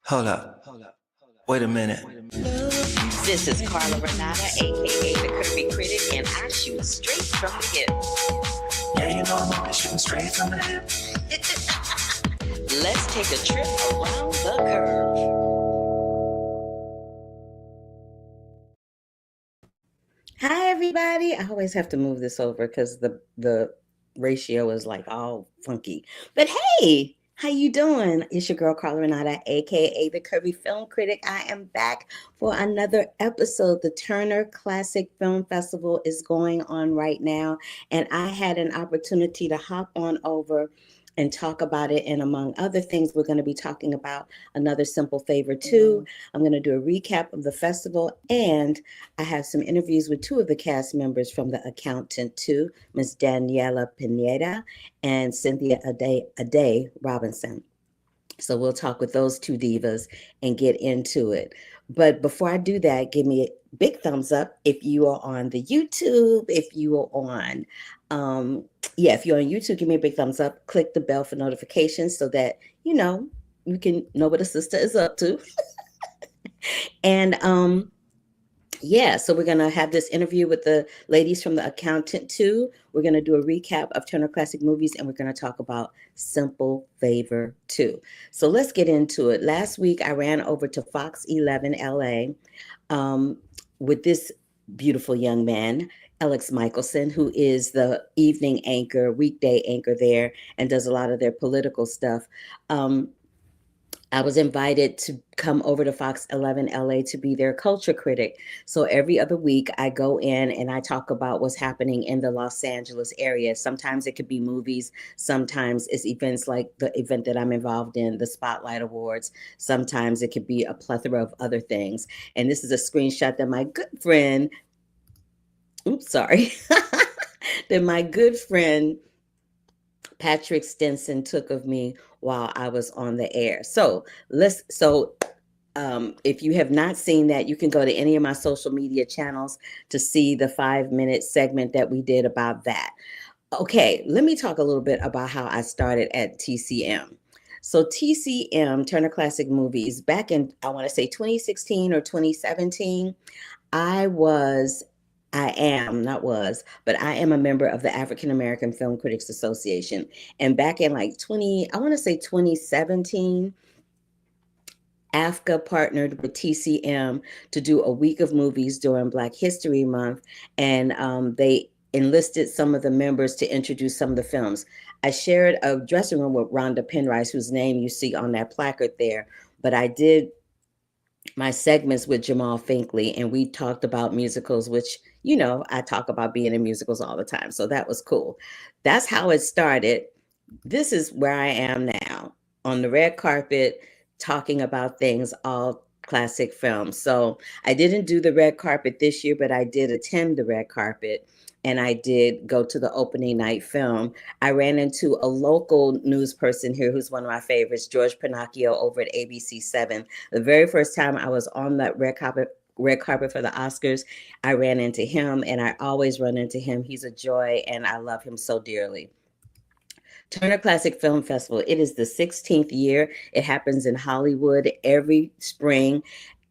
Hold up. Wait a minute. This is Carla Renata, aka the Curvy Critic, and I shoot straight from the hip. Yeah, you know I'm always shooting straight from the hip. Let's take a trip around the curve. Hi, everybody. I always have to move this over because the ratio is like all funky. But hey, how you doing? It's your girl Carla Renata, aka the Curvy Film Critic. I am back for another episode. The Turner Classic Film Festival is going on right now, and I had an opportunity to hop on over and talk about it. And among other things, we're going to be talking about Another Simple Favor 2. I'm going to do a recap of the festival, and I have some interviews with two of the cast members from The Accountant 2, Miss Daniela Pineda and Cynthia Addai-Robinson. So we'll talk with those two divas and get into it. But before I do that, give me a big thumbs up if you are on the YouTube, if you are on if you're on YouTube, give me a big thumbs up. Click the bell for notifications so that, you can know what a sister is up to. And so we're going to have this interview with the ladies from The Accountant 2. We're going to do a recap of Turner Classic Movies, and we're going to talk about Simple Favor 2. So let's get into it. Last week, I ran over to Fox 11 LA with this beautiful young man, Alex Michelson, who is the evening anchor, weekday anchor there, and does a lot of their political stuff. I was invited to come over to Fox 11 LA to be their culture critic. So every other week I go in and I talk about what's happening in the Los Angeles area. Sometimes it could be movies. Sometimes it's events like the event that I'm involved in, the Spotlight Awards. Sometimes it could be a plethora of other things. And this is a screenshot that my good friend, that my good friend Patrick Stinson took of me while I was on the air. So if you have not seen that, you can go to any of my social media channels to see the 5-minute segment that we did about that. Okay, let me talk a little bit about how I started at TCM. So TCM, Turner Classic Movies, back in, I want to say 2016 or 2017, I am a member of the African American Film Critics Association. And back in 2017, AFCA partnered with TCM to do a week of movies during Black History Month. And they enlisted some of the members to introduce some of the films. I shared a dressing room with Rhonda Penrice, whose name you see on that placard there. But I did my segments with Jamal Finkley, and we talked about musicals, which, I talk about being in musicals all the time. So that was cool. That's how it started. This is where I am now on the red carpet, talking about things, all classic films. So I didn't do the red carpet this year, but I did attend the red carpet. And I did go to the opening night film. I ran into a local news person here who's one of my favorites, George Pinocchio over at ABC7. The very first time I was on that red carpet for the Oscars, I ran into him, and I always run into him. He's a joy, and I love him so dearly. Turner Classic Film Festival, it is the 16th year. It happens in Hollywood every spring.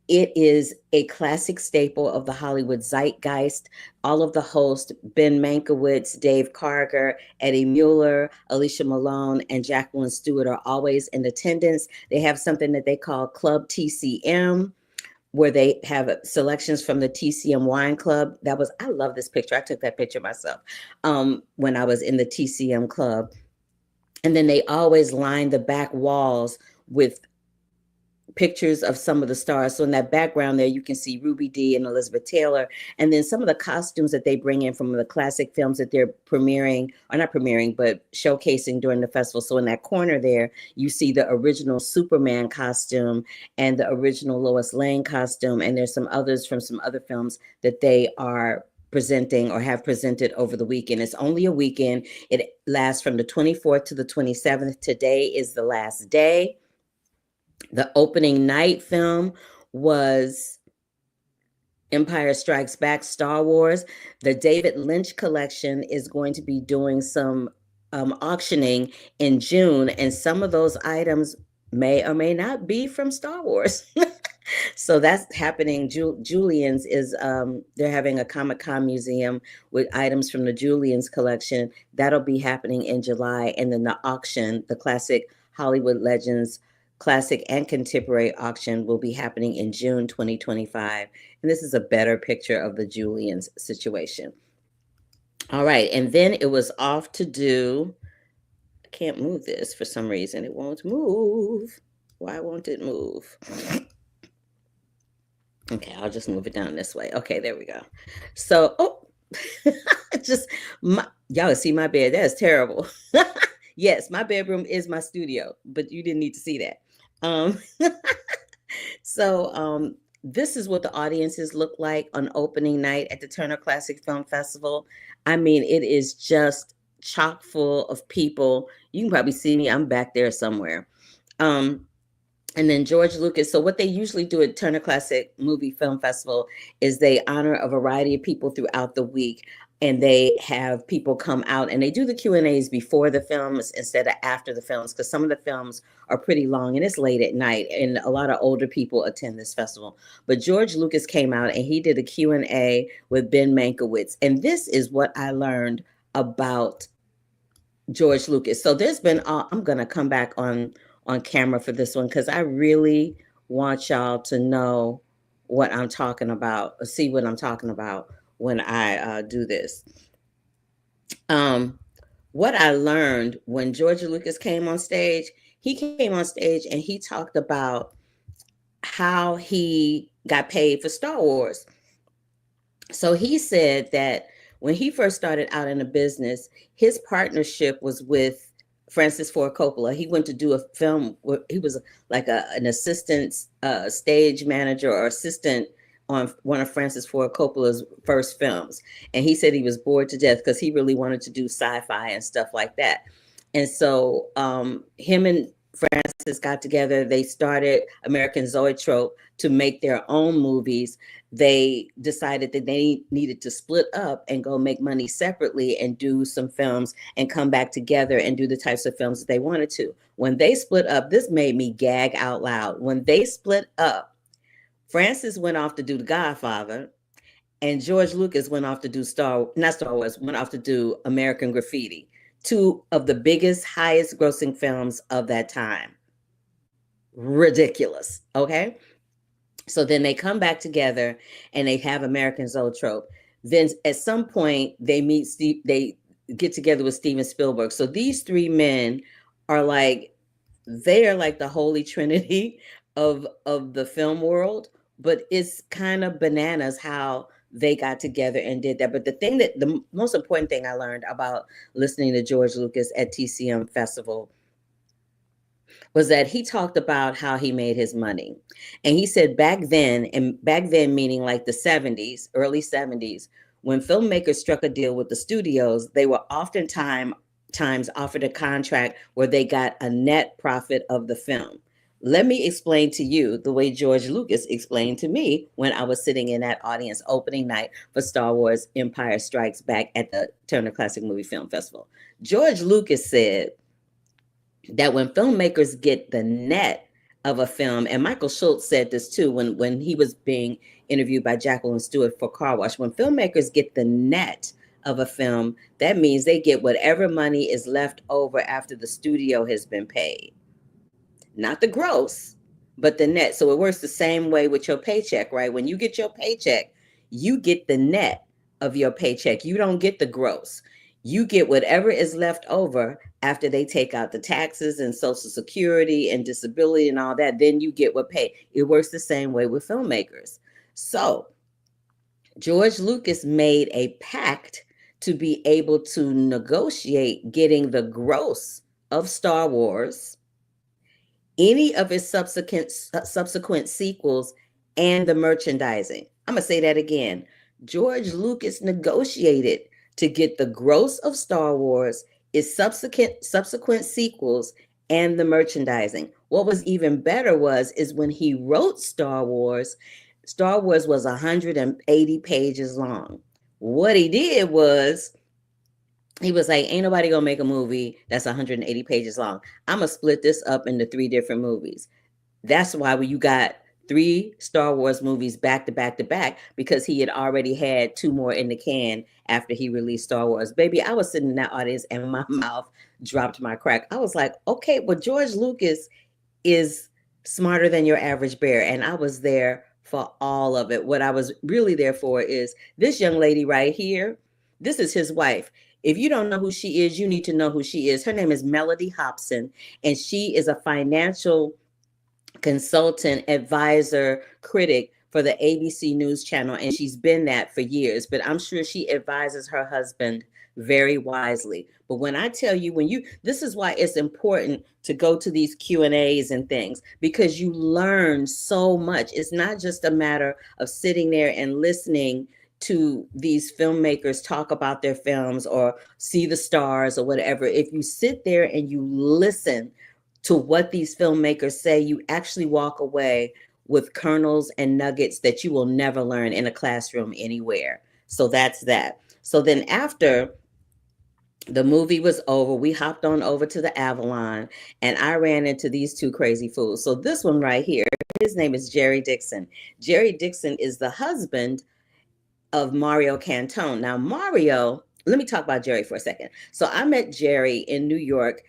It is a classic staple of the Hollywood zeitgeist. All of the hosts, Ben Mankiewicz, Dave Karger, Eddie Mueller, Alicia Malone, and Jacqueline Stewart are always in attendance. They have something that they call Club TCM, where they have selections from the TCM Wine Club. I love this picture. I took that picture myself when I was in the TCM Club. And then they always line the back walls with pictures of some of the stars. So in that background there, you can see Ruby Dee and Elizabeth Taylor. And then some of the costumes that they bring in from the classic films that they're showcasing during the festival. So in that corner there, you see the original Superman costume and the original Lois Lane costume. And there's some others from some other films that they are presenting or have presented over the weekend. It's only a weekend. It lasts from the 24th to the 27th. Today is the last day. The opening night film was Empire Strikes Back, Star Wars. The David Lynch collection is going to be doing some auctioning in June, and some of those items may or may not be from Star Wars. So that's happening. Julian's is they're having a Comic-Con museum with items from the Julian's collection. That'll be happening in July. And then the auction, the classic Hollywood Legends classic and contemporary auction, will be happening in June 2025. And this is a better picture of the Julian's situation. All right, and then it was off to do, I can't move this for some reason. It won't move. Why won't it move? Okay, I'll just move it down this way. Okay, there we go. So, just y'all see my bed. That's terrible. Yes, my bedroom is my studio, but you didn't need to see that. So this is what the audiences look like on opening night at the Turner Classic Film Festival. I mean, it is just chock full of people. You can probably see me. I'm back there somewhere. And then George Lucas. So what they usually do at Turner Classic Movie Film Festival is they honor a variety of people throughout the week, and they have people come out and they do the Q&As before the films instead of after the films, because some of the films are pretty long and it's late at night, and a lot of older people attend this festival. But George Lucas came out and he did a Q&A with Ben Mankiewicz, and this is what I learned about George Lucas. So there's been, I'm going to come back on camera for this one because I really want y'all to know what I'm talking about, or see what I'm talking about when I do this. What I learned when George Lucas came on stage, he came on stage and he talked about how he got paid for Star Wars. So he said that when he first started out in the business, his partnership was with Francis Ford Coppola. He went to do a film where he was like an assistant stage manager or assistant on one of Francis Ford Coppola's first films. And he said he was bored to death because he really wanted to do sci-fi and stuff like that. And so him and Francis got together. They started American Zoetrope to make their own movies. They decided that they needed to split up and go make money separately and do some films and come back together and do the types of films that they wanted to. When they split up, this made me gag out loud. When they split up, Francis went off to do The Godfather, and George Lucas went off to do went off to do American Graffiti, two of the biggest, highest grossing films of that time. Ridiculous, okay? So then they come back together and they have American Zoetrope. Then at some point they they get together with Steven Spielberg. So these three men are like, they are like the holy trinity of the film world, but it's kind of bananas how they got together and did that. But the most important thing I learned about listening to George Lucas at TCM Festival was that he talked about how he made his money. And he said back then meaning like the 70s, early 70s, when filmmakers struck a deal with the studios, they were oftentimes offered a contract where they got a net profit of the film. Let me explain to you the way George Lucas explained to me when I was sitting in that audience opening night for Star Wars Empire Strikes Back at the Turner Classic Movie Film Festival. George Lucas said that when filmmakers get the net of a film, and Michael Schultz said this too when he was being interviewed by Jacqueline Stewart for Car Wash, when filmmakers get the net of a film, that means they get whatever money is left over after the studio has been paid. Not the gross, but the net. So it works the same way with your paycheck, right? When you get your paycheck, you get the net of your paycheck. You don't get the gross. You get whatever is left over after they take out the taxes and Social Security and disability and all that. Then you get what paid. It works the same way with filmmakers. So George Lucas made a pact to be able to negotiate getting the gross of Star Wars, any of his subsequent sequels, and the merchandising. I'm going to say that again. George Lucas negotiated to get the gross of Star Wars, its subsequent sequels, and the merchandising. What was even better is when he wrote Star Wars was 180 pages long. What he did was he was like, ain't nobody gonna make a movie that's 180 pages long. I'm gonna split this up into 3 different movies. That's why when you got 3 Star Wars movies back to back to back, because he had already had 2 more in the can after he released Star Wars. Baby, I was sitting in that audience and my mouth dropped my crack. I was like, okay, well, George Lucas is smarter than your average bear. And I was there for all of it. What I was really there for is this young lady right here. This is his wife. If you don't know who she is, you need to know who she is. Her name is Melody Hobson, and she is a financial consultant, advisor, critic for the ABC News Channel, and she's been that for years. But I'm sure she advises her husband very wisely. But when I tell you, this is why it's important to go to these Q&As and things, because you learn so much. It's not just a matter of sitting there and listening to these filmmakers talk about their films or see the stars or whatever. If you sit there and you listen to what these filmmakers say, you actually walk away with kernels and nuggets that you will never learn in a classroom anywhere. So that's that. So then after the movie was over, we hopped on over to the Avalon, and I ran into these 2 crazy fools. So this one right here, his name is Jerry Dixon. Jerry Dixon is the husband of Mario Cantone. Now, Mario, let me talk about Jerry for a second. So I met Jerry in New York.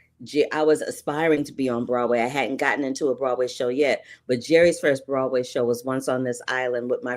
I was aspiring to be on Broadway. I hadn't gotten into a Broadway show yet, but Jerry's first Broadway show was Once on This Island with my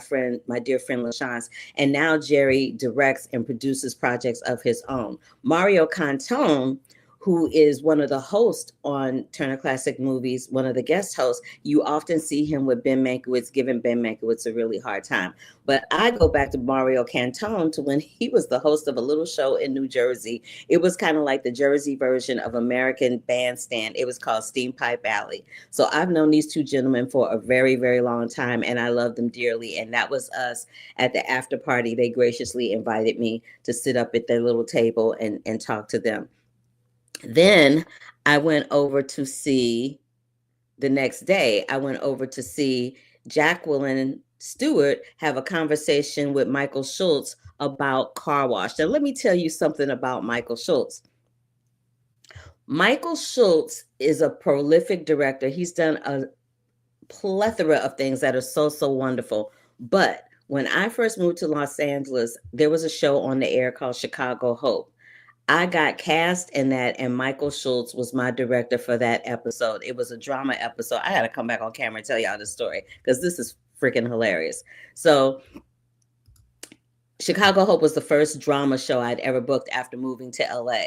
dear friend LaChance. And now Jerry directs and produces projects of his own. Mario Cantone, who is one of the hosts on Turner Classic Movies, one of the guest hosts, you often see him with Ben Mankiewicz, giving Ben Mankiewicz a really hard time. But I go back to Mario Cantone to when he was the host of a little show in New Jersey. It was kind of like the Jersey version of American Bandstand. It was called Steam Pipe Alley. So I've known these 2 gentlemen for a very, very long time, and I love them dearly. And that was us at the after party. They graciously invited me to sit up at their little table and talk to them. Then I went over to see, the next day, I went over to see Jacqueline Stewart have a conversation with Michael Schultz about Car Wash. Now, let me tell you something about Michael Schultz. Michael Schultz is a prolific director. He's done a plethora of things that are so, so wonderful. But when I first moved to Los Angeles, there was a show on the air called Chicago Hope. I got cast in that, and Michael Schultz was my director for that episode. It was a drama episode. I got to come back on camera and tell y'all this story because this is freaking hilarious. So Chicago Hope was the first drama show I'd ever booked after moving to LA.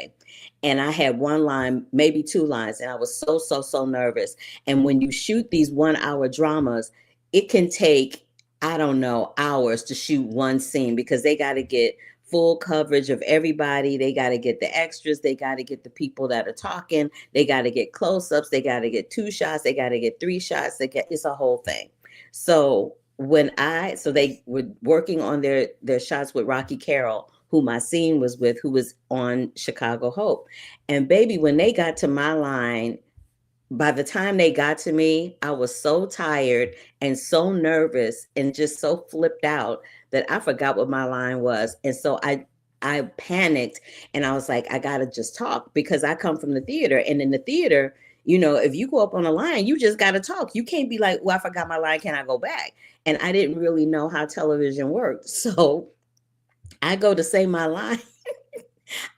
And I had 1 line, maybe 2 lines, and I was so, so, so nervous. And when you shoot these 1-hour dramas, it can take, I don't know, hours to shoot one scene because they got to get full coverage of everybody. They got to get the extras. They got to get the people that are talking. They got to get close-ups. They got to get 2 shots. They got to get 3 shots. It's a whole thing. So they were working on their shots with Rocky Carroll, who my scene was with, who was on Chicago Hope. And baby, when they got to my line, by the time they got to me, I was so tired and so nervous and just so flipped out that I forgot what my line was. And so I panicked and I was like, I got to just talk because I come from the theater. And in the theater, if you go up on a line, you just got to talk. You can't be like, well, I forgot my line. Can I go back? And I didn't really know how television worked. So I go to say my line.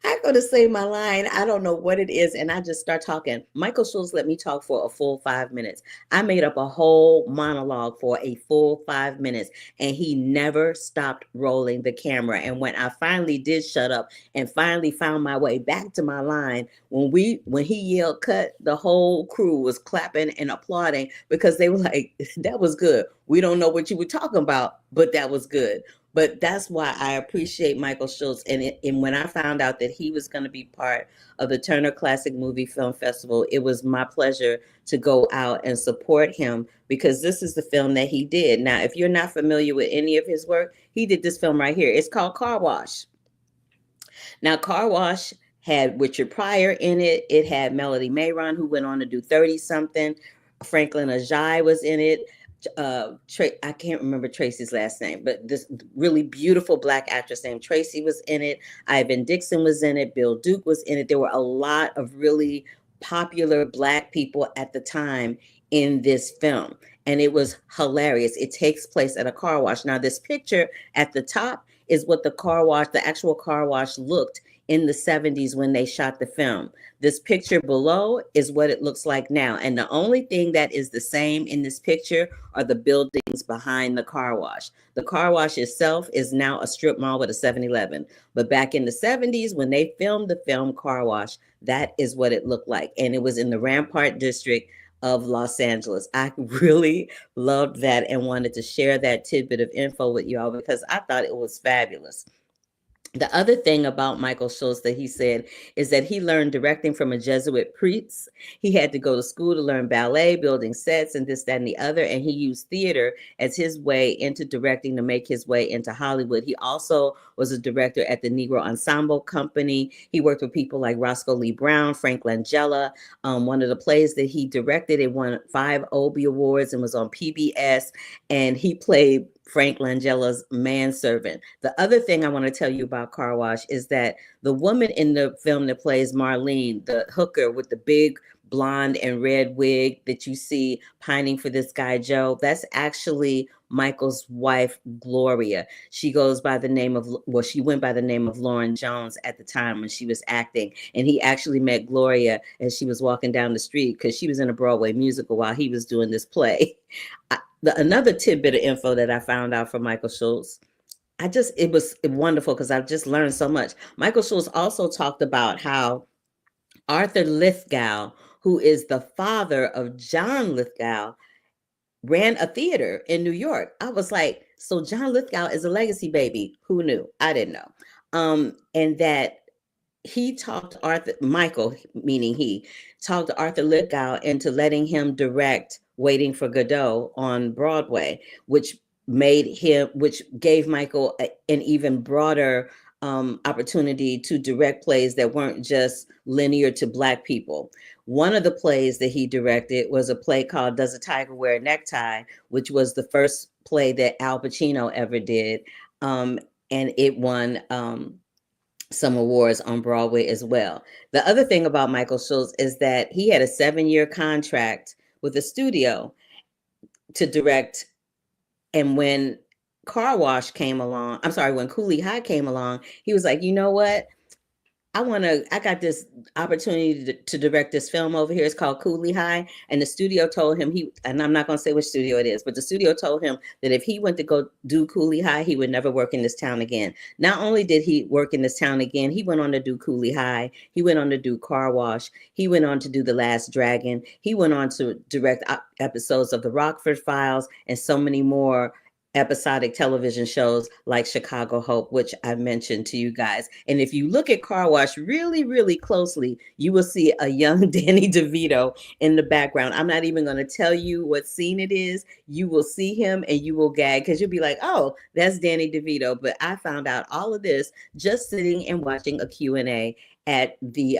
I don't know what it is. And I just start talking. Michael Schultz let me talk for a full 5 minutes. I made up a whole monologue for a full 5 minutes. And he never stopped rolling the camera. And when I finally did shut up and finally found my way back to my line, when he yelled cut, the whole crew was clapping and applauding because they were like, that was good. We don't know what you were talking about, but that was good. But that's why I appreciate Michael Schultz. And when I found out that he was going to be part of the Turner Classic Movie Film Festival, it was my pleasure to go out and support him because this is the film that he did. Now, if you're not familiar with any of his work, he did this film right here. It's called Car Wash. Now, Car Wash had Richard Pryor in it. It had Melody Mayron, who went on to do 30-something. Franklin Ajaye was in it. I can't remember Tracy's last name, but this really beautiful Black actress named Tracy was in it. Ivan Dixon was in it. Bill Duke was in it. There were a lot of really popular Black people at the time in this film, and it was hilarious. It takes place at a car wash. Now, this picture at the top is what the actual car wash looked in the 70s when they shot the film. This picture below is what it looks like now. And the only thing that is the same in this picture are the buildings behind the car wash. The car wash itself is now a strip mall with a 7-Eleven. But back in the 70s, when they filmed the film Car Wash, that is what it looked like. And it was in the Rampart district of Los Angeles. I really loved that and wanted to share that tidbit of info with y'all because I thought it was fabulous. The other thing about Michael Schultz that he said is that he learned directing from a Jesuit priest. He had to go to school to learn ballet, building sets, and this, that, and the other. And he used theater as his way into directing to make his way into Hollywood. He also was a director at the Negro Ensemble Company. He worked with people like Roscoe Lee Brown, Frank Langella. One of the plays that he directed, it won 5 Obie Awards and was on PBS. And he played Frank Langella's manservant. The other thing I want to tell you about Car Wash is that the woman in the film that plays Marlene, the hooker with the big blonde and red wig that you see pining for this guy, Joe, that's actually Michael's wife, Gloria. She goes by the name of, well, she went by the name of Lauren Jones at the time when she was acting. And he actually met Gloria as she was walking down the street because she was in a Broadway musical while he was doing this play. Another tidbit of info that I found out from Michael Schultz, it was wonderful because I've just learned so much. Michael Schultz also talked about how Arthur Lithgow, who is the father of John Lithgow, ran a theater in New York. I was like, so John Lithgow is a legacy baby. Who knew? I didn't know. And that he talked Michael, meaning he, talked Arthur Lithgow into letting him direct Waiting for Godot on Broadway, which gave Michael an even broader opportunity to direct plays that weren't just linear to Black people. One of the plays that he directed was a play called Does a Tiger Wear a Necktie, which was the first play that Al Pacino ever did. And it won some awards on Broadway as well. The other thing about Michael Schultz is that he had a 7-year contract with a studio to direct. And when when Cooley High came along, he was like, you know what? I got this opportunity to direct this film over here. It's called Cooley High. And the studio told him and I'm not going to say which studio it is, but the studio told him that if he went to go do Cooley High, he would never work in this town again. Not only did he work in this town again, he went on to do Cooley High. He went on to do Car Wash. He went on to do The Last Dragon. He went on to direct episodes of The Rockford Files and so many more episodic television shows like Chicago Hope, which I mentioned to you guys. And if you look at Car Wash really, really closely, you will see a young Danny DeVito in the background. I'm not even going to tell you what scene it is. You will see him and you will gag because you'll be like, oh, that's Danny DeVito. But I found out all of this just sitting and watching a Q&A at the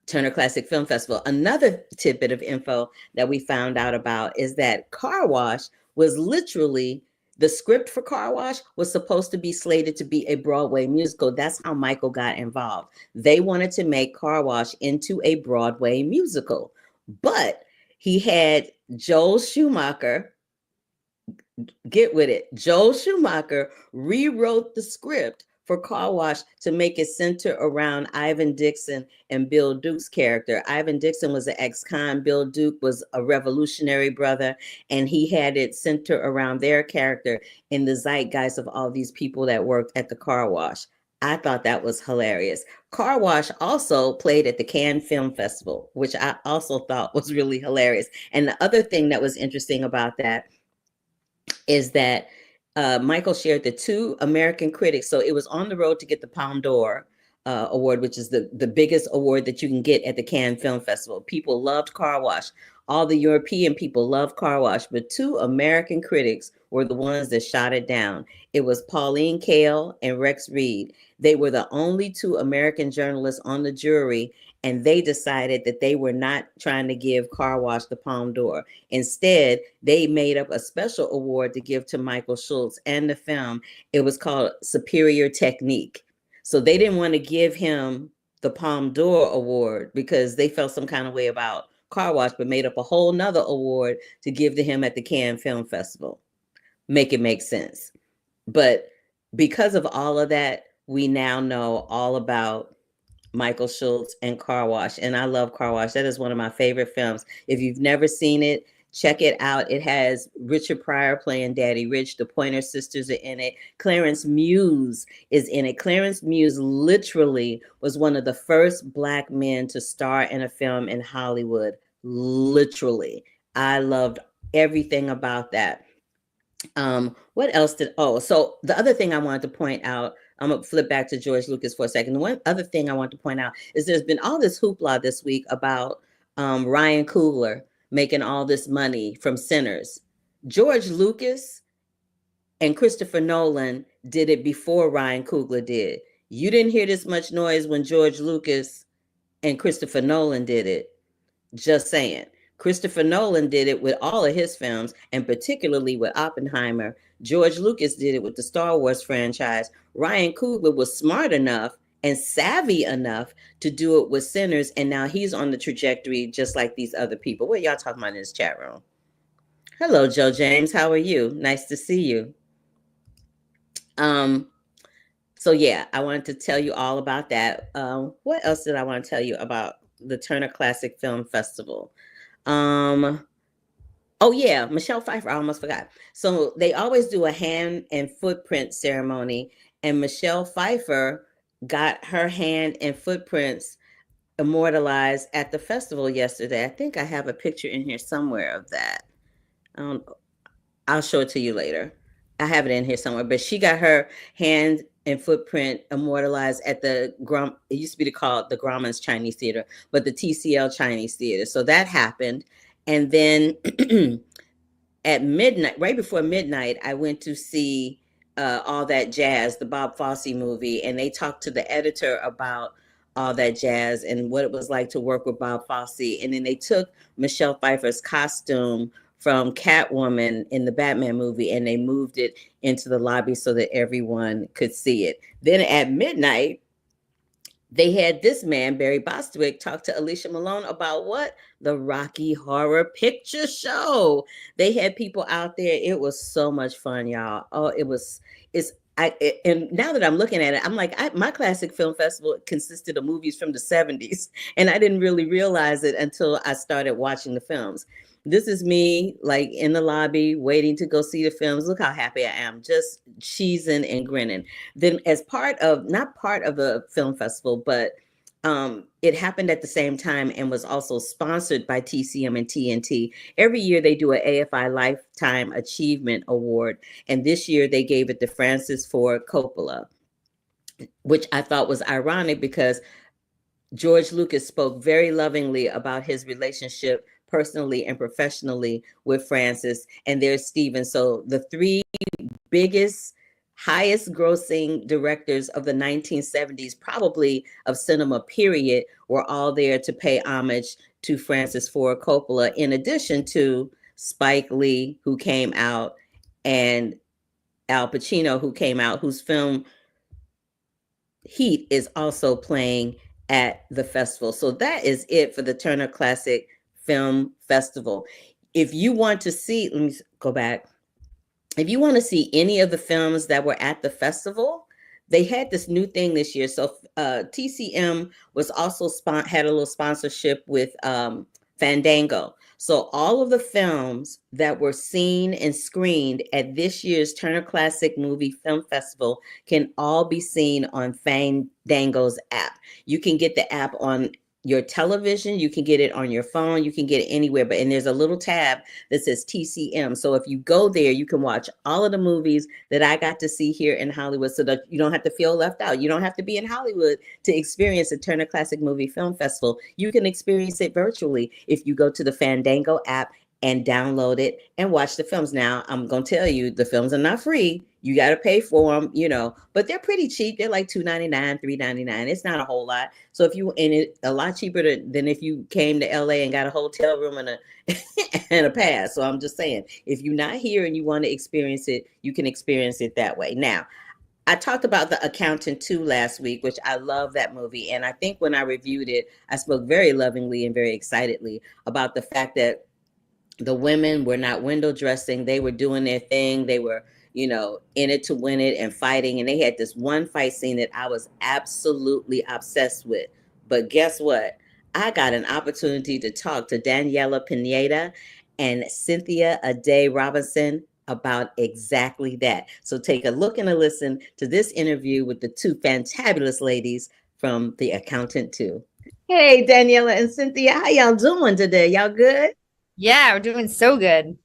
Turner Classic Film Festival. Another tidbit of info that we found out about is that Car Wash was literally, the script for Car Wash was supposed to be slated to be a Broadway musical. That's how Michael got involved. They wanted to make Car Wash into a Broadway musical, but he had Joel Schumacher, get with it, Joel Schumacher rewrote the script for Car Wash to make it center around Ivan Dixon and Bill Duke's character. Ivan Dixon was an ex-con. Bill Duke was a revolutionary brother, and he had it center around their character in the zeitgeist of all these people that worked at the car wash. I thought that was hilarious. Car Wash also played at the Cannes Film Festival, which I also thought was really hilarious. And the other thing that was interesting about that is that Michael shared the 2 American critics. So it was on the road to get the Palme d'Or award, which is the biggest award that you can get at the Cannes Film Festival. People loved Car Wash. All the European people loved Car Wash, but 2 American critics were the ones that shot it down. It was Pauline Kael and Rex Reed. They were the only 2 American journalists on the jury, and they decided that they were not trying to give Car Wash the Palme d'Or. Instead, they made up a special award to give to Michael Schultz and the film. It was called Superior Technique. So they didn't want to give him the Palme d'Or award because they felt some kind of way about Car Wash, but made up a whole nother award to give to him at the Cannes Film Festival. Make it make sense. But because of all of that, we now know all about Michael Schultz and Car Wash. And I love Car Wash. That is one of my favorite films. If you've never seen it, check it out. It has Richard Pryor playing Daddy Rich. The Pointer Sisters are in it. Clarence Muse is in it. Clarence Muse literally was one of the first Black men to star in a film in Hollywood. Literally. I loved everything about that. What else so the other thing I wanted to point out, I'm gonna flip back to George Lucas for a second. The one other thing I want to point out is there's been all this hoopla this week about Ryan Coogler making all this money from Sinners. George Lucas and Christopher Nolan did it before Ryan Coogler did. You didn't hear this much noise when George Lucas and Christopher Nolan did it. Just saying. Christopher Nolan did it with all of his films, and particularly with Oppenheimer. George Lucas did it with the Star Wars franchise. Ryan Coogler was smart enough and savvy enough to do it with Sinners, and now he's on the trajectory just like these other people. What y'all talking about in this chat room? Hello, Joe James. How are you? Nice to see you. So yeah, I wanted to tell you all about that. What else did I want to tell you about the Turner Classic Film Festival? Oh yeah, Michelle Pfeiffer, I almost forgot. So they always do a hand and footprint ceremony, and Michelle Pfeiffer got her hand and footprints immortalized at the festival yesterday. I think I have a picture in here somewhere of that. I'll show it to you later. I have it in here somewhere, but she got her hand and footprint immortalized at it used to be called the Grauman's Chinese Theater, but the TCL Chinese Theater. So that happened. And then at midnight, right before midnight, I went to see All That Jazz, the Bob Fosse movie, and they talked to the editor about All That Jazz and what it was like to work with Bob Fosse. And then they took Michelle Pfeiffer's costume from Catwoman in the Batman movie, and they moved it into the lobby so that everyone could see it. Then at midnight, they had this man, Barry Bostwick, talk to Alicia Malone about what? The Rocky Horror Picture Show. They had people out there. It was so much fun, y'all. Oh, and now that I'm looking at it, I'm like, my classic film festival consisted of movies from the 70s, and I didn't really realize it until I started watching the films. This is me, like, in the lobby, waiting to go see the films. Look how happy I am, just cheesing and grinning. Then as not part of the film festival, but it happened at the same time and was also sponsored by TCM and TNT. Every year they do an AFI Lifetime Achievement Award, and this year they gave it to Francis Ford Coppola, which I thought was ironic because George Lucas spoke very lovingly about his relationship personally and professionally with Francis, and there's Steven. So the three biggest, highest grossing directors of the 1970s, probably of cinema period, were all there to pay homage to Francis Ford Coppola, in addition to Spike Lee, who came out, and Al Pacino, who came out, whose film Heat is also playing at the festival. So that is it for the Turner Classic Film Festival. If you want to see, let me go back. If you want to see any of the films that were at the festival, they had this new thing this year. So TCM was also had a little sponsorship with Fandango. So all of the films that were seen and screened at this year's Turner Classic Movie Film Festival can all be seen on Fandango's app. You can get the app on your television, you can get it on your phone, you can get it anywhere, and there's a little tab that says TCM. So if you go there, you can watch all of the movies that I got to see here in Hollywood, so that you don't have to feel left out. You don't have to be in Hollywood to experience the Turner Classic Movie Film Festival. You can experience it virtually if you go to the Fandango app and download it and watch the films. Now, I'm going to tell you, the films are not free. You got to pay for them, you know, but they're pretty cheap. They're like $2.99, $3.99. It's not a whole lot. So if you in it, a lot cheaper than if you came to LA and got a hotel room and a and a pass. So I'm just saying, if you're not here and you want to experience it, you can experience it that way. Now, I talked about The Accountant 2 last week, which I love that movie. And I think when I reviewed it, I spoke very lovingly and very excitedly about the fact that the women were not window dressing. They were doing their thing. They were, you know, in it to win it and fighting. And they had this one fight scene that I was absolutely obsessed with. But guess what? I got an opportunity to talk to Daniela Pineda and Cynthia Addai-Robinson about exactly that. So take a look and a listen to this interview with the two fantabulous ladies from The Accountant 2. Hey, Daniela and Cynthia, how y'all doing today? Y'all good? Yeah, we're doing so good.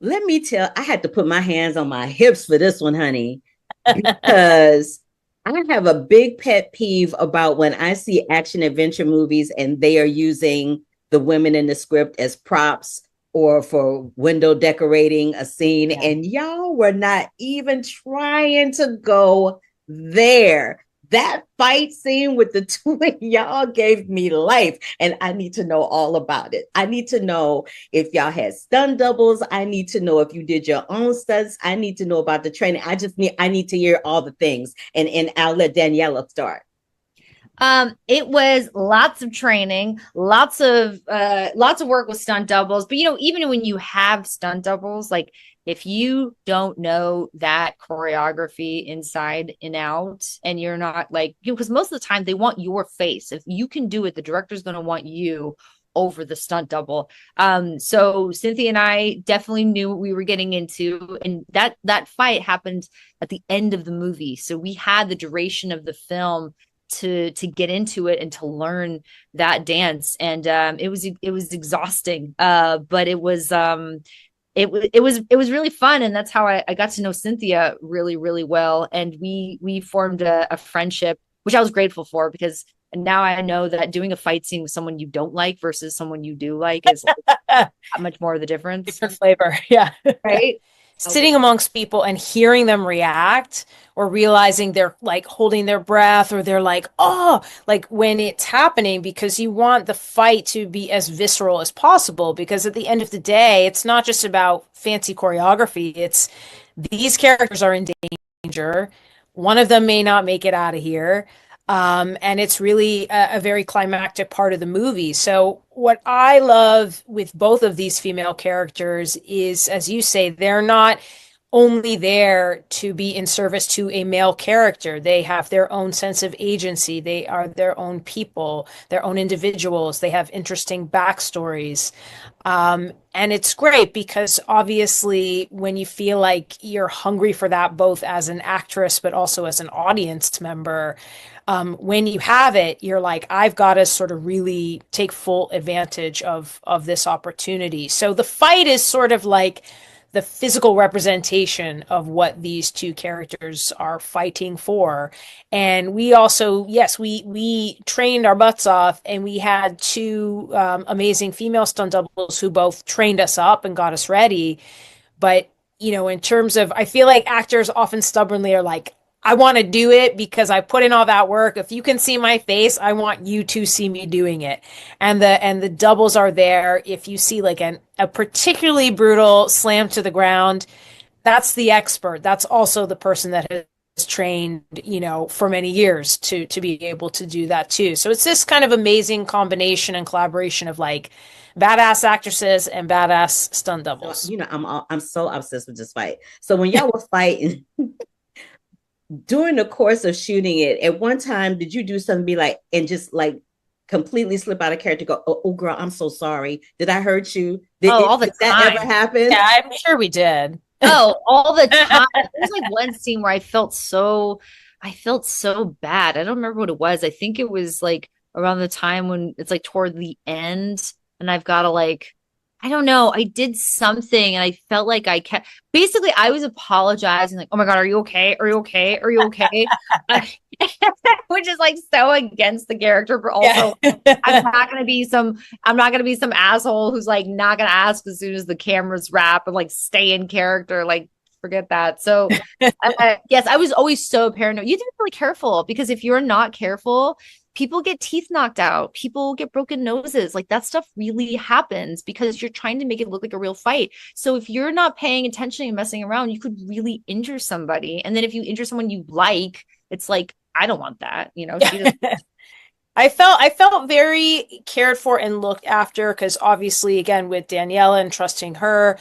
Let me tell, I had to put my hands on my hips for this one, honey, because I have a big pet peeve about when I see action adventure movies and they are using the women in the script as props or for window decorating a scene. Yeah. And y'all were not even trying to go there. That fight scene with the two of y'all gave me life, and I need to know all about it. I need to know if y'all had stunt doubles. I need to know if you did your own stunts. I need to know about the training. I need to hear all the things, and I'll let Daniela start. It was lots of training, lots of work with stunt doubles. But you know, even when you have stunt doubles, like if you don't know that choreography inside and out, and you're not like, because most of the time they want your face. If you can do it, the director's going to want you over the stunt double. So Cynthia and I definitely knew what we were getting into, and that fight happened at the end of the movie. So we had the duration of the film to get into it and to learn that dance. And it was exhausting, but it was really fun. And that's how I got to know Cynthia really, really well. And we formed a friendship, which I was grateful for, because now I know that doing a fight scene with someone you don't like versus someone you do like is like much more of the difference. Different flavor. Yeah. Right. Sitting amongst people and hearing them react, or realizing they're like holding their breath, or they're like, oh, like when it's happening, because you want the fight to be as visceral as possible. Because at the end of the day, it's not just about fancy choreography. It's these characters are in danger. One of them may not make it out of here. And it's really a very climactic part of the movie. So what I love with both of these female characters is, as you say, they're not only there to be in service to a male character. They have their own sense of agency. They are their own people, their own individuals. They have interesting backstories. And it's great because obviously when you feel like you're hungry for that, both as an actress, but also as an audience member, when you have it, you're like, I've got to sort of really take full advantage of this opportunity. So the fight is sort of like the physical representation of what these two characters are fighting for. And we also, yes, we trained our butts off, and we had two amazing female stunt doubles who both trained us up and got us ready. But, you know, in terms of, I feel like actors often stubbornly are like, I want to do it because I put in all that work. If you can see my face, I want you to see me doing it. And the doubles are there. If you see like a particularly brutal slam to the ground, that's the expert. That's also the person that has trained, you know, for many years to be able to do that too. So it's this kind of amazing combination and collaboration of like badass actresses and badass stunt doubles. So, you know, I'm so obsessed with this fight. So when y'all were fighting during the course of shooting it, at one time, did you do something be like, and just like completely slip out of character, go, oh girl, I'm so sorry. Did I hurt you? All the time. Did that ever happen? Yeah, I'm sure we did. Oh, all the time. There's like one scene where I felt so bad. I don't remember what it was. I think it was like around the time when it's like toward the end, and I've got to like, I don't know. I did something and I felt like basically I was apologizing, like, oh my God, are you okay? Are you okay? Are you okay? Which is like so against the character, but also I'm not going to be some asshole who's like not going to ask as soon as the cameras wrap and like stay in character. Like forget that. So yes, I was always so paranoid. You have to be really careful, because if you're not careful, people get teeth knocked out, people get broken noses. Like that stuff really happens because you're trying to make it look like a real fight. So if you're not paying attention and messing around, you could really injure somebody. And then if you injure someone you like, it's like, I don't want that, you know. She doesn't. I felt very cared for and looked after, because obviously, again, with Daniela and trusting her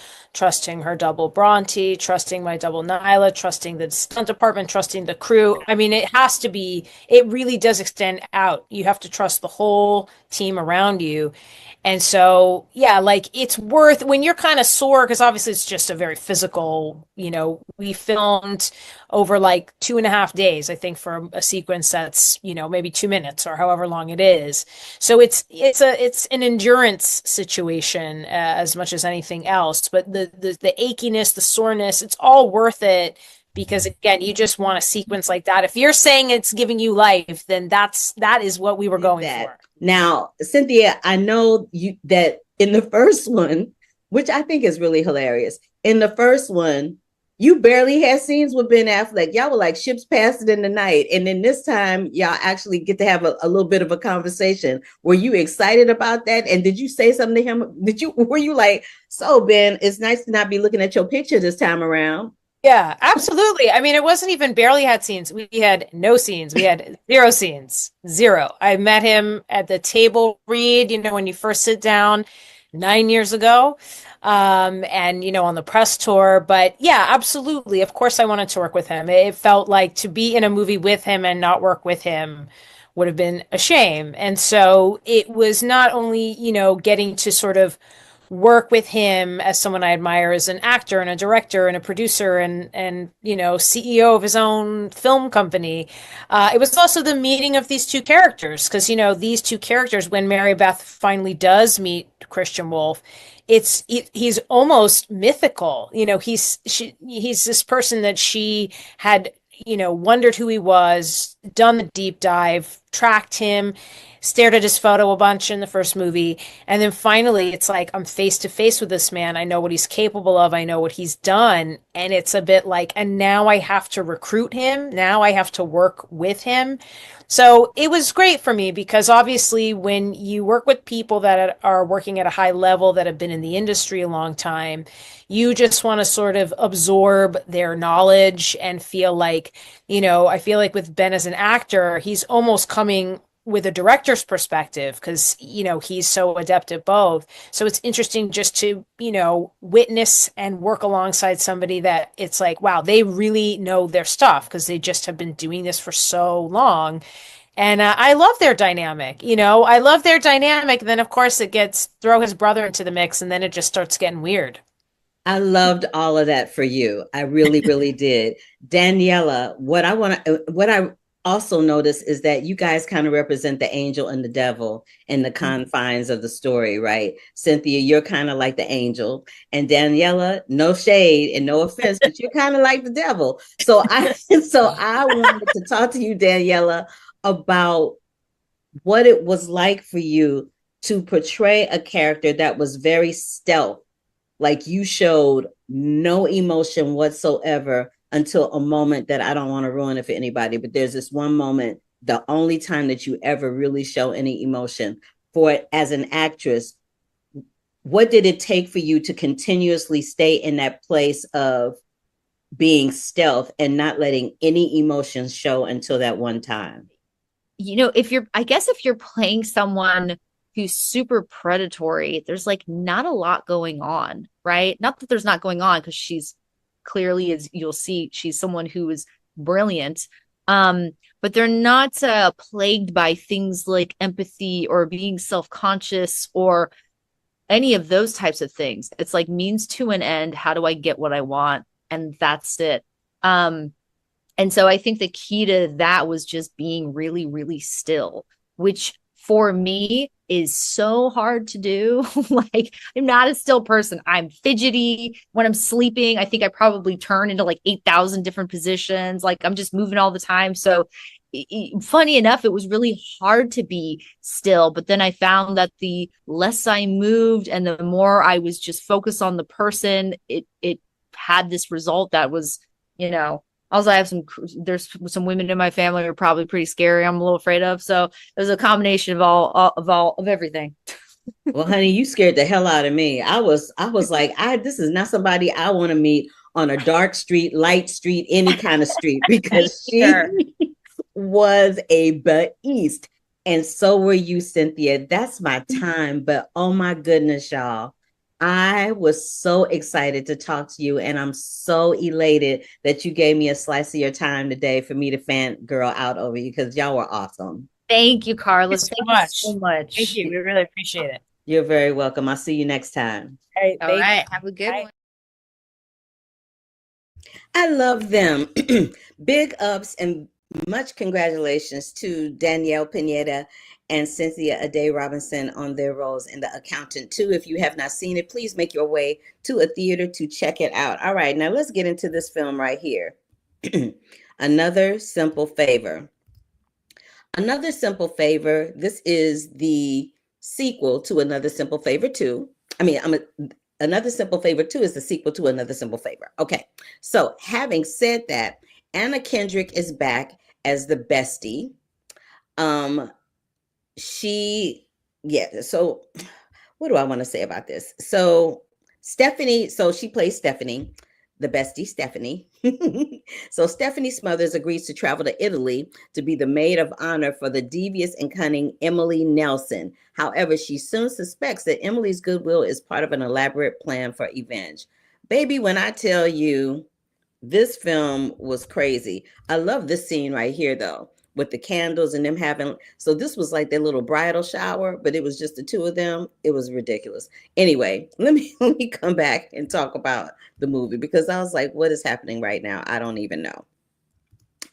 double Bronte, trusting my double Nyla, trusting the stunt department, trusting the crew. I mean, it really does extend out. You have to trust the whole team around you. And so, yeah, like it's worth when you're kind of sore, because obviously it's just a very physical, we filmed over like 2.5 days, I think, for a sequence that's, maybe 2 minutes or however long it is. So it's an endurance situation as much as anything else. But the achiness, the soreness, it's all worth it. Because again, you just want a sequence like that. If you're saying it's giving you life, then that is what we were going for. Now, Cynthia, I know that in the first one, which I think is really hilarious, in the first one, you barely had scenes with Ben Affleck. Y'all were like ships passing in the night. And then this time, y'all actually get to have a little bit of a conversation. Were you excited about that? And did you say something to him? Were you like, so Ben, it's nice to not be looking at your picture this time around? Yeah, absolutely. I mean, it wasn't even barely had scenes. We had no scenes. We had 0 scenes. 0. I met him at the table read, when you first sit down 9 years ago. And, on the press tour. But yeah, absolutely. Of course, I wanted to work with him. It felt like to be in a movie with him and not work with him would have been a shame. And so it was not only, getting to sort of work with him as someone I admire as an actor and a director and a producer and CEO of his own film company. It was also the meeting of these two characters, because these two characters, when Mary Beth finally does meet Christian Wolf, he's almost mythical. He's this person that she had wondered who he was, done the deep dive, tracked him, stared at his photo a bunch in the first movie. And then finally, it's like, I'm face to face with this man. I know what he's capable of. I know what he's done. And it's a bit like, and now I have to recruit him. Now I have to work with him. So it was great for me, because obviously when you work with people that are working at a high level, that have been in the industry a long time, you just want to sort of absorb their knowledge and feel like, I feel like with Ben as an actor, he's almost coming with a director's perspective, because he's so adept at both. So it's interesting just to witness and work alongside somebody that it's like, wow, they really know their stuff, because they just have been doing this for so long. And I love their dynamic. I love their dynamic. Then of course throw his brother into the mix, and then it just starts getting weird. I loved all of that for you. I really, really did. Daniela, what I also notice is that you guys kind of represent the angel and the devil in the confines of the story, right? Cynthia, you're kind of like the angel, and Daniela, no shade and no offense, but you're kind of like the devil. So I wanted to talk to you, Daniela, about what it was like for you to portray a character that was very stealth, like you showed no emotion whatsoever until a moment that I don't want to ruin it for anybody, but there's this one moment, the only time that you ever really show any emotion for it as an actress. What did it take for you to continuously stay in that place of being stealth and not letting any emotions show until that one time? If you're playing someone who's super predatory, there's like not a lot going on, right? Not that there's not going on, because she's clearly, as you'll see, she's someone who is brilliant. But they're not plagued by things like empathy or being self-conscious or any of those types of things. It's like means to an end. How do I get what I want? And that's it. And so I think the key to that was just being really, really still, which for me is so hard to do. Like, I'm not a still person. I'm fidgety when I'm sleeping. I think I probably turn into like 8,000 different positions. Like, I'm just moving all the time. So funny enough, it was really hard to be still. But then I found that the less I moved and the more I was just focused on the person, it had this result that was, you know, also I have there's some women in my family who are probably pretty scary. I'm a little afraid of. So it was a combination of everything. Well, honey, you scared the hell out of me. I was like, this is not somebody I want to meet on a dark street, light street, any kind of street, because she was a beast. And so were you, Cynthia. That's my time. But oh my goodness, y'all. I was so excited to talk to you, and I'm so elated that you gave me a slice of your time today for me to fangirl out over you, because y'all were awesome. Thank you, Carla. Thank you so much. Thank you. We really appreciate it. You're very welcome. I'll see you next time. All right. Have a good one. I love them. Big ups and much congratulations to Danielle Pineda and Cynthia Addai-Robinson on their roles in The Accountant 2. If you have not seen it, please make your way to a theater to check it out. All right, now let's get into this film right here. Another Simple Favor. Another Simple Favor. This is the sequel to Another Simple Favor 2. Another Simple Favor 2 is the sequel to Another Simple Favor. Okay, so having said that, Anna Kendrick is back as the bestie. So what do I want to say about this? So Stephanie, she plays Stephanie, the bestie Stephanie. So Stephanie Smothers agrees to travel to Italy to be the maid of honor for the devious and cunning Emily Nelson. However, she soon suspects that Emily's goodwill is part of an elaborate plan for revenge. Baby, when I tell you, this film was crazy. I love this scene right here, though, with the candles and them having, so this was like their little bridal shower, but it was just the two of them. It was ridiculous. Anyway, let me come back and talk about the movie, because I was like, what is happening right now? I don't even know.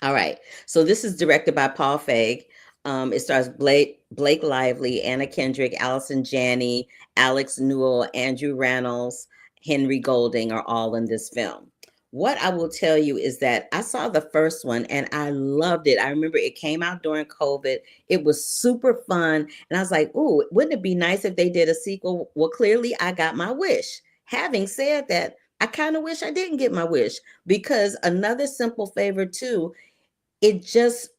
All right. So this is directed by Paul Feig. It stars Blake Lively, Anna Kendrick, Allison Janney, Alex Newell, Andrew Rannells, Henry Golding are all in this film. What I will tell you is that I saw the first one and I loved it. I remember it came out during COVID. It was super fun. And I was like, ooh, wouldn't it be nice if they did a sequel? Well, clearly I got my wish. Having said that, I kind of wish I didn't get my wish, because Another Simple Favor 2, it just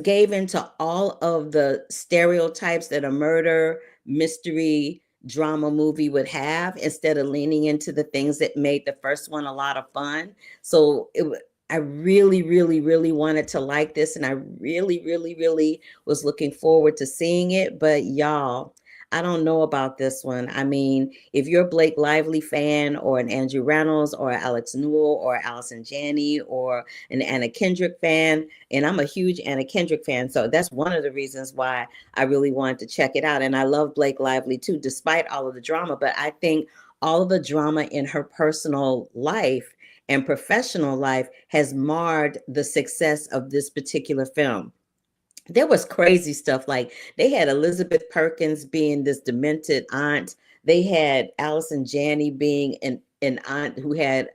gave into all of the stereotypes that a murder mystery drama movie would have, instead of leaning into the things that made the first one a lot of fun. So I really, really, really wanted to like this, and I really, really, really was looking forward to seeing it. But y'all, I don't know about this one. I mean, if you're a Blake Lively fan, or an Andrew Rannells, or Alex Newell, or Allison Janney, or an Anna Kendrick fan, and I'm a huge Anna Kendrick fan, so that's one of the reasons why I really wanted to check it out. And I love Blake Lively too, despite all of the drama. But I think all of the drama in her personal life and professional life has marred the success of this particular film. There was crazy stuff, like they had Elizabeth Perkins being this demented aunt. They had Allison Janney being an aunt who had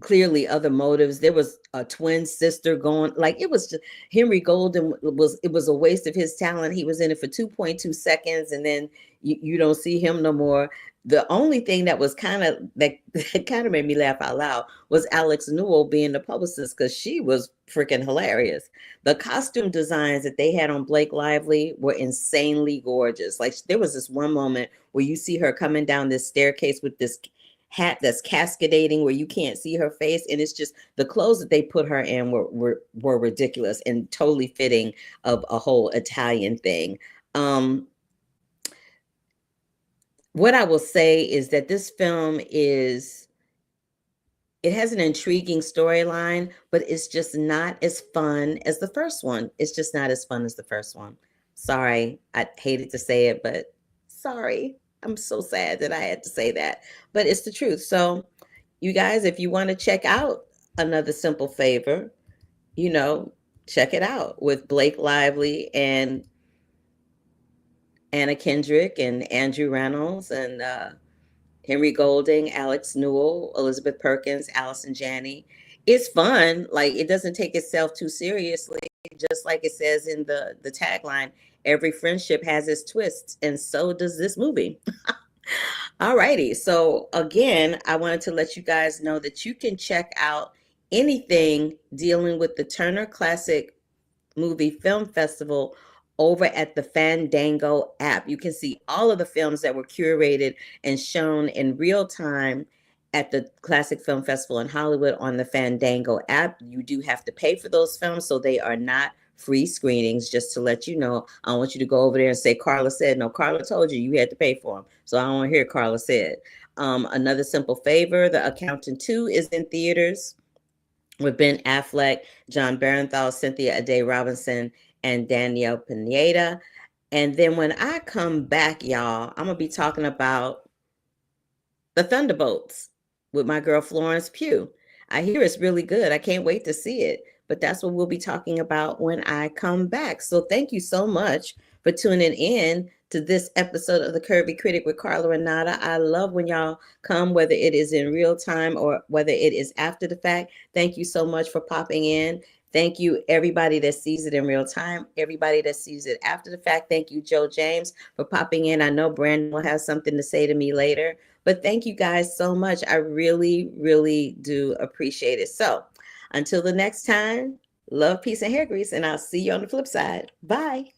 clearly other motives. There was a twin sister going, like, it was just, Henry Golden it was a waste of his talent. He was in it for 2.2 seconds, and then you don't see him no more. The only thing that was that kind of made me laugh out loud was Alex Newell being the publicist, because she was freaking hilarious. The costume designs that they had on Blake Lively were insanely gorgeous. Like, there was this one moment where you see her coming down this staircase with this hat that's cascading where you can't see her face, and it's just, the clothes that they put her in were ridiculous and totally fitting of a whole Italian thing. What I will say is that this film it has an intriguing storyline, but it's just not as fun as the first one. It's just not as fun as the first one. Sorry, I hated to say it, but sorry. I'm so sad that I had to say that, but it's the truth. So you guys, if you want to check out Another Simple Favor, check it out with Blake Lively and Anna Kendrick and Andrew Rannells and Henry Golding, Alex Newell, Elizabeth Perkins, Allison Janney. It's fun. Like, it doesn't take itself too seriously. Just like it says in the tagline, every friendship has its twists, and so does this movie. All righty. So again, I wanted to let you guys know that you can check out anything dealing with the Turner Classic Movie Film Festival over at the Fandango app. You can see all of the films that were curated and shown in real time at the Classic Film Festival in Hollywood on the Fandango app. You do have to pay for those films, so they are not free screenings, just to let you know. I don't want you to go over there and say Carla said. No, Carla told you you had to pay for them, so I don't want to hear Carla said. Another Simple Favor, The Accountant 2 is in theaters with Ben Affleck, John Barenthal, Cynthia Addai-Robinson, and Danielle Pineda. And then when I come back, y'all, I'm going to be talking about The Thunderbolts with my girl Florence Pugh. I hear it's really good. I can't wait to see it. But that's what we'll be talking about when I come back. So thank you so much for tuning in to this episode of The Curvy Critic with Carla Renata. I love when y'all come, whether it is in real time or whether it is after the fact. Thank you so much for popping in. Thank you, everybody that sees it in real time, everybody that sees it after the fact. Thank you, Joe James, for popping in. I know Brandon will have something to say to me later, but thank you guys so much. I really, really do appreciate it. So until the next time, love, peace, and hair grease, and I'll see you on the flip side. Bye.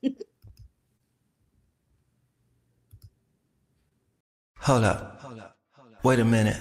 Hold up. Wait a minute.